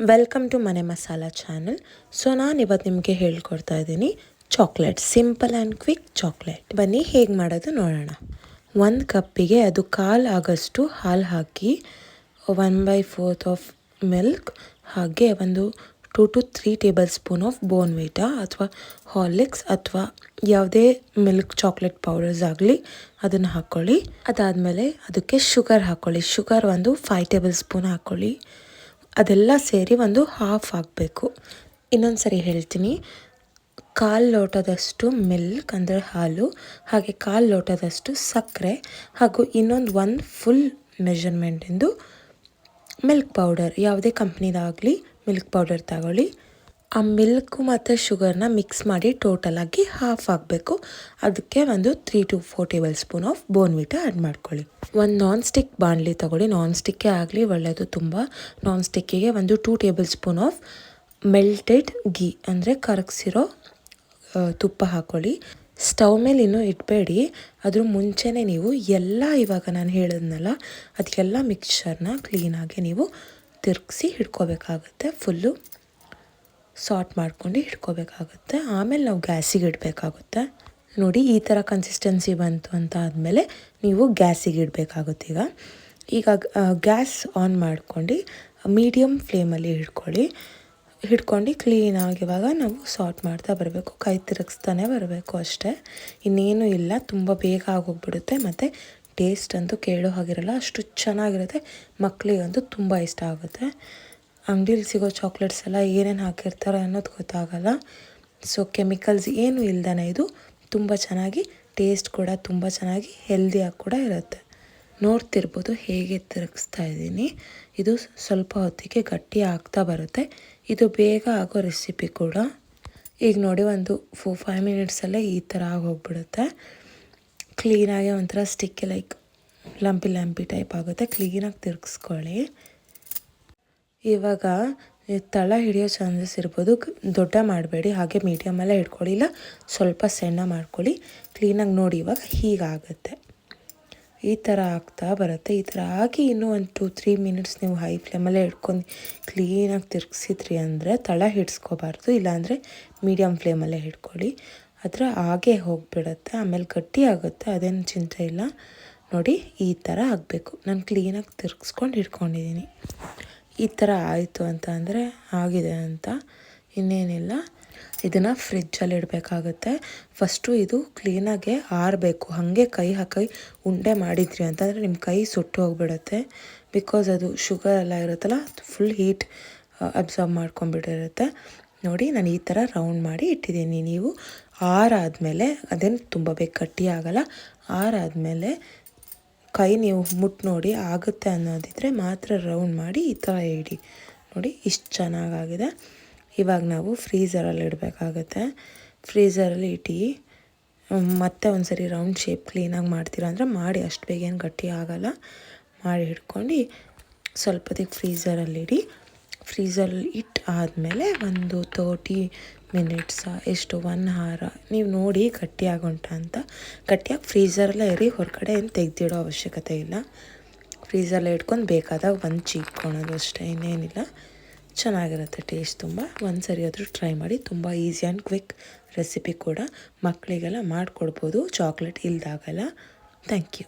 Welcome to ಮನೆ masala channel. So ನಾನು ಇವತ್ತು ನಿಮಗೆ ಹೇಳ್ಕೊಡ್ತಾ ಇದ್ದೀನಿ chocolate, simple and quick chocolate. ಬನ್ನಿ ಹೇಗೆ ಮಾಡೋದು ನೋಡೋಣ. 1 ಕಪ್ಪಿಗೆ ಅದು 1/4 ಆಗೋಷ್ಟು ಹಾಲು ಹಾಕಿ 1/4 ಆಫ್ ಮಿಲ್ಕ್, ಹಾಗೆ ಒಂದು 2 to 3 table spoon of Bournvita ಅಥವಾ ಹಾರ್ಲಿಕ್ಸ್ ಅಥವಾ ಯಾವುದೇ ಮಿಲ್ಕ್ ಚಾಕ್ಲೇಟ್ ಪೌಡರ್ಸ್ ಆಗಲಿ ಅದನ್ನು ಹಾಕ್ಕೊಳ್ಳಿ. ಅದಾದಮೇಲೆ ಅದಕ್ಕೆ ಶುಗರ್ ಹಾಕ್ಕೊಳ್ಳಿ. ಶುಗರ್ ಒಂದು 5 ಟೇಬಲ್ ಸ್ಪೂನ್ ಹಾಕ್ಕೊಳ್ಳಿ. ಅದೆಲ್ಲ ಸೇರಿ ಒಂದು ಹಾಫ್ ಆಗಬೇಕು. ಇನ್ನೊಂದು ಸರಿ ಹೇಳ್ತೀನಿ, 1/4 ಲೋಟದಷ್ಟು ಮಿಲ್ಕ್ ಅಂದರೆ ಹಾಲು, ಹಾಗೆ 1/4 ಲೋಟದಷ್ಟು ಸಕ್ಕರೆ, ಹಾಗೂ ಇನ್ನೊಂದು 1 ಫುಲ್ ಮೆಷರ್ಮೆಂಟಿಂದು ಮಿಲ್ಕ್ ಪೌಡರ್, ಯಾವುದೇ ಕಂಪ್ನಿದಾಗಲಿ ಮಿಲ್ಕ್ ಪೌಡರ್ ತಗೊಳ್ಳಿ. ಆ ಮಿಲ್ಕು ಮತ್ತು ಶುಗರ್ನ ಮಿಕ್ಸ್ ಮಾಡಿ ಟೋಟಲಾಗಿ ಹಾಫ್ ಆಗಬೇಕು. ಅದಕ್ಕೆ ಒಂದು 3 to 4 table spoon of Bournvita add ಮಾಡ್ಕೊಳ್ಳಿ. ಒಂದು ನಾನ್ ಸ್ಟಿಕ್ ಬಾಣಲಿ ತಗೊಳ್ಳಿ. ನಾನ್ ಸ್ಟಿಕ್ಕೇ ಆಗಲಿ ಒಳ್ಳೆಯದು ತುಂಬ. ನಾನ್ ಸ್ಟಿಕ್ಕಿಗೆ ಒಂದು 2 table spoon of melted ghee ಅಂದರೆ ಕರಗಿಸಿರೋ ತುಪ್ಪ ಹಾಕ್ಕೊಳ್ಳಿ. ಸ್ಟವ್ ಮೇಲೆ ಇನ್ನೂ ಇಡಬೇಡಿ, ಅದ್ರ ಮುಂಚೆನೇ ನೀವು ಎಲ್ಲ ಇವಾಗ ನಾನು ಹೇಳಿದ್ನಲ್ಲ ಅದಕ್ಕೆಲ್ಲ ಮಿಕ್ಸ್ಚರ್ನ ಕ್ಲೀನಾಗಿ ನೀವು ತಿರುಗಿಸಿ ಹಿಡ್ಕೋಬೇಕಾಗುತ್ತೆ. ಫುಲ್ಲು ಸಾರ್ಟ್ ಮಾಡ್ಕೊಂಡು ಹಿಡ್ಕೋಬೇಕಾಗುತ್ತೆ. ಆಮೇಲೆ ನಾವು ಗ್ಯಾಸಿಗೆ ಇಡಬೇಕಾಗುತ್ತೆ. ನೋಡಿ ಈ ಥರ ಕನ್ಸಿಸ್ಟೆನ್ಸಿ ಬಂತು ಅಂತ ಆದಮೇಲೆ ನೀವು ಗ್ಯಾಸಿಗೆ ಇಡಬೇಕಾಗುತ್ತೆ. ಈಗ ಗ್ಯಾಸ್ ಆನ್ ಮಾಡ್ಕೊಂಡು ಮೀಡಿಯಮ್ ಫ್ಲೇಮಲ್ಲಿ ಹಿಡ್ಕೊಂಡು ಕ್ಲೀನಾಗಿ ಇವಾಗ ನಾವು ಸಾರ್ಟ್ ಮಾಡ್ತಾ ಬರಬೇಕು. ಕೈ ತಿರುಗಿಸ್ತಾನೆ ಬರಬೇಕು ಅಷ್ಟೇ, ಇನ್ನೇನು ಇಲ್ಲ. ತುಂಬ ಬೇಗ ಆಗೋಗ್ಬಿಡುತ್ತೆ ಮತ್ತು ಟೇಸ್ಟ್ ಅಂತೂ ಕೇಳೋ ಹಾಗಿರಲ್ಲ, ಅಷ್ಟು ಚೆನ್ನಾಗಿರುತ್ತೆ. ಮಕ್ಕಳಿಗಂತೂ ತುಂಬ ಇಷ್ಟ ಆಗುತ್ತೆ. ಅಂಗಡೀಲಿ ಸಿಗೋ ಚಾಕ್ಲೇಟ್ಸ್ ಎಲ್ಲ ಏನೇನು ಹಾಕಿರ್ತಾರೆ ಅನ್ನೋದು ಗೊತ್ತಾಗಲ್ಲ. ಸೊ ಕೆಮಿಕಲ್ಸ್ ಏನೂ ಇಲ್ದೇ ಇದು ತುಂಬ ಚೆನ್ನಾಗಿ, ಟೇಸ್ಟ್ ಕೂಡ ತುಂಬ ಚೆನ್ನಾಗಿ, ಹೆಲ್ದಿಯಾಗಿ ಕೂಡ ಇರುತ್ತೆ. ನೋಡ್ತಿರ್ಬೋದು ಹೇಗೆ ತಿರುಗಿಸ್ತಾ ಇದ್ದೀನಿ. ಇದು ಸ್ವಲ್ಪ ಹೊತ್ತಿಗೆ ಗಟ್ಟಿ ಆಗ್ತಾ ಬರುತ್ತೆ. ಇದು ಬೇಗ ಆಗೋ ರೆಸಿಪಿ ಕೂಡ. ಈಗ ನೋಡಿ ಒಂದು 4-5 ಮಿನಿಟ್ಸಲ್ಲೇ ಈ ಥರ ಆಗೋಗ್ಬಿಡುತ್ತೆ. ಕ್ಲೀನಾಗಿ ಒಂಥರ ಸ್ಟಿಕ್ಕಿ ಲೈಕ್ ಲಂಪಿ ಟೈಪ್ ಆಗುತ್ತೆ. ಕ್ಲೀನಾಗಿ ತಿರುಗಿಸ್ಕೊಳ್ಳಿ. ಇವಾಗ ತಳ ಹಿಡಿಯೋ ಚಾನ್ಸಸ್ ಇರ್ಬೋದು, ದೊಡ್ಡ ಮಾಡಬೇಡಿ, ಹಾಗೆ ಮೀಡಿಯಮಲ್ಲೇ ಇಟ್ಕೊಳ್ಳಿ, ಇಲ್ಲ ಸ್ವಲ್ಪ ಸಣ್ಣ ಮಾಡ್ಕೊಳ್ಳಿ. ಕ್ಲೀನಾಗಿ ನೋಡಿ ಇವಾಗ ಹೀಗಾಗುತ್ತೆ. ಈ ಥರ ಆಗ್ತಾ ಬರುತ್ತೆ. ಈ ಥರ ಆಗಿ ಇನ್ನೂ ಒಂದು 2-3 ಮಿನಿಟ್ಸ್ ನೀವು ಹೈ ಫ್ಲೇಮಲ್ಲೇ ಇಟ್ಕೊಂಡು ಕ್ಲೀನಾಗಿ ತಿರುಗಿಸಿದ್ರಿ ಅಂದರೆ ತಳ ಹಿಡಿಸ್ಕೋಬಾರ್ದು, ಇಲ್ಲಾಂದರೆ ಮೀಡಿಯಮ್ ಫ್ಲೇಮಲ್ಲೇ ಇಟ್ಕೊಳ್ಳಿ. ಆದರೆ ಹಾಗೆ ಹೋಗಿಬಿಡುತ್ತೆ, ಆಮೇಲೆ ಗಟ್ಟಿ ಆಗುತ್ತೆ, ಅದೇನು ಚಿಂತೆ ಇಲ್ಲ. ನೋಡಿ ಈ ಥರ ಆಗಬೇಕು. ನಾನು ಕ್ಲೀನಾಗಿ ತಿರುಗಿಸ್ಕೊಂಡು ಇಟ್ಕೊಂಡಿದ್ದೀನಿ. ಈ ಥರ ಆಯಿತು ಅಂತ ಅಂದರೆ ಆಗಿದೆ ಅಂತ, ಇನ್ನೇನಿಲ್ಲ. ಇದನ್ನು ಫ್ರಿಜ್ಜಲ್ಲಿ ಇಡಬೇಕಾಗುತ್ತೆ. ಫಸ್ಟು ಇದು ಕ್ಲೀನಾಗೆ ಆರಬೇಕು. ಹಾಗೆ ಕೈ ಹಾಕಿ ಉಂಡೆ ಮಾಡಿದ್ರಿ ಅಂತಂದರೆ ನಿಮ್ಮ ಕೈ ಸುಟ್ಟು ಹೋಗಿಬಿಡುತ್ತೆ. ಬಿಕಾಸ್ ಅದು ಶುಗರ್ ಎಲ್ಲ ಇರುತ್ತಲ್ಲ, ಫುಲ್ ಹೀಟ್ ಅಬ್ಸಾರ್ಬ್ ಮಾಡ್ಕೊಂಡ್ಬಿಟ್ಟಿರುತ್ತೆ. ನೋಡಿ ನಾನು ಈ ಥರ ರೌಂಡ್ ಮಾಡಿ ಇಟ್ಟಿದ್ದೀನಿ. ನೀವು ಆರಾದಮೇಲೆ ಅದೇನು ತುಂಬ ಬೇಗ ಗಟ್ಟಿ ಆಗೋಲ್ಲ. ಆರಾದಮೇಲೆ ಕೈ ನೀವು ಮುಟ್ಟು ನೋಡಿ ಆಗುತ್ತೆ ಅನ್ನೋದಿದ್ರೆ ಮಾತ್ರ ರೌಂಡ್ ಮಾಡಿ ಈ ಥರ ಇಡಿ. ನೋಡಿ ಇಷ್ಟು ಚೆನ್ನಾಗಾಗಿದೆ. ಇವಾಗ ನಾವು ಫ್ರೀಝರಲ್ಲಿ ಇಡಬೇಕಾಗುತ್ತೆ. ಫ್ರೀಝರಲ್ಲಿ ಇಟ್ಟು ಮತ್ತೆ ಒಂದು ಸರಿ ರೌಂಡ್ ಶೇಪ್ ಕ್ಲೀನಾಗಿ ಮಾಡ್ತೀರಾ ಅಂದರೆ ಮಾಡಿ, ಅಷ್ಟು ಬೇಗ ಏನು ಗಟ್ಟಿ ಆಗೋಲ್ಲ. ಮಾಡಿ ಹಿಡ್ಕೊಂಡು ಸ್ವಲ್ಪ ಹೊತ್ತಿಗೆ ಫ್ರೀಝರಲ್ಲಿ ಇಡಿ. ಫ್ರೀಝರಲ್ಲಿ ಇಟ್ಟು ಆದಮೇಲೆ ಒಂದು 30 ಮಿನಿಟ್ಸ ಎಷ್ಟು 1 hour ನೀವು ನೋಡಿ ಗಟ್ಟಿಯಾಗುಂಟ ಅಂತ. ಗಟ್ಟಿಯಾಗಿ ಫ್ರೀಝರಲ್ಲೇ ಇರಿ, ಹೊರಗಡೆ ಏನು ತೆಗೆದಿಡೋ ಅವಶ್ಯಕತೆ ಇಲ್ಲ. ಫ್ರೀಝರಲ್ಲೇ ಇಟ್ಕೊಂಡು ಬೇಕಾದಾಗ ಒಂದು ಚೀಕ್ಕೊಳೋದು ಅಷ್ಟೇ, ಇನ್ನೇನಿಲ್ಲ. ಚೆನ್ನಾಗಿರುತ್ತೆ ಟೇಸ್ಟ್ ತುಂಬ. ಒಂದು ಸರಿ ಆದರೂ ಟ್ರೈ ಮಾಡಿ. ತುಂಬ ಈಸಿ ಆ್ಯಂಡ್ ಕ್ವಿಕ್ ರೆಸಿಪಿ ಕೂಡ, ಮಕ್ಕಳಿಗೆಲ್ಲ ಮಾಡಿಕೊಡ್ಬೋದು, ಚಾಕ್ಲೇಟ್ ಇಲ್ದಾಗಲ್ಲ. Thank you.